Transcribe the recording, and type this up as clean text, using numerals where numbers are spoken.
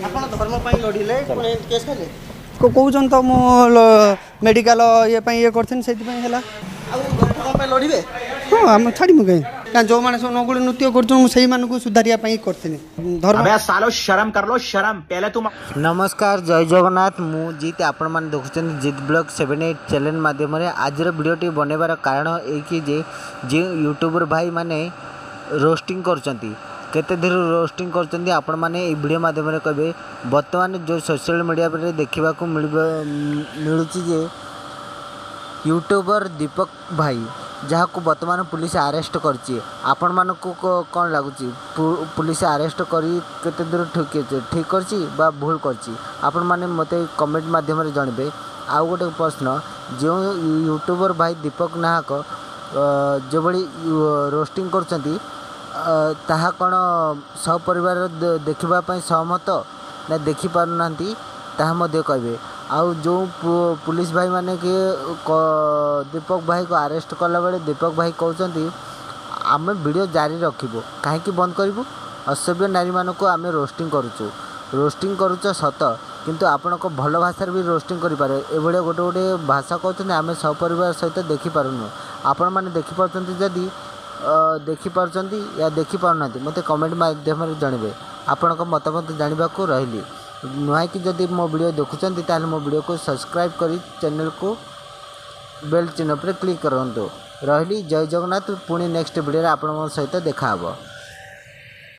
ଆପଣ ଧର୍ମ ପାଇଁ ଲଢ଼ିଲେ ପୁଣି କେସ୍ ଖାଇଲେ କହୁଛନ୍ତି ତ ମୁଁ ମେଡ଼ିକାଲ ଇଏ ପାଇଁ ଇଏ କରିଥିଲି ସେଇଥିପାଇଁ ହେଲା। ଆଉ ଧର୍ମ ପାଇଁ ଲଢ଼ିବେ? ହଁ ଆମେ ଛାଡ଼ିମୁ କାହିଁ ଯେଉଁମାନେ ସବୁ ନଗୁଳି ନୃତ୍ୟ କରୁଛନ୍ତି ମୁଁ ସେଇମାନଙ୍କୁ ସୁଧାରିବା ପାଇଁ କରିଥିଲି ଧର୍ମ। सालो शर्म कर लो शर्म पहले तुम। नमस्कार जय जगन्नाथ मु जीत आपण मैंने देखुं जीत ब्लॉग 78 चैनल माध्यम आज वीडियोटी बनवार कारण ये जे यूट्यूबर भाई माने रोस्टिंग करचंती केते धीर रोस्टिंग करचंती आपण माने ए वीडियो माध्यम कहे वर्तमान जो सोशल मीडिया पर देखा मिलूची जे यूट्यूबर दीपक भाई जहाँ को वर्तमान पुलिस अरेस्ट करची आपण मानकु कौन लगुच पुलिस अरेस्ट करी केते दूर ठीक करची बा भूल करची आपण माने मते कमेंट माध्यम रे जानबे। आउ गोटे प्रश्न जो यूट्यूबर भाई दीपक नाहक जो बड़ी रोस्टिंग करचंती ताहा कौन सपरिवार देखिबा पई सहमत ना देखि पारुनांती ताहा मध्य कहबे। आउ जो पुलिस भाई माने के दीपक भाई को अरेस्ट कला बेले दीपक भाई कहते आम वीडियो जारी रखिबो कहीं बंद करूँ असभ्य नारी मान को आम रोस्टिंग करुच सत किंतु आपण को भल भाषा भी रोस्टिंग करें ये गोटे गोटे भाषा कहते आम सपरिवार सहित देखिपारूँ आपण मैंने देखिपार्टी जदि देखिपार्टी या देखिपारना मत कमेंट माध्यम जानवे आपण मतामत जानवा को रही नुआ कि जदि मो वीडियो देखुंत ताल मो वीडियो को सब्सक्राइब करी चैनल को बेल चिन्ह पर क्लिक करूँ रही जय जगन्नाथ पुणी नेक्स्ट वीडियो आप सहित देखा।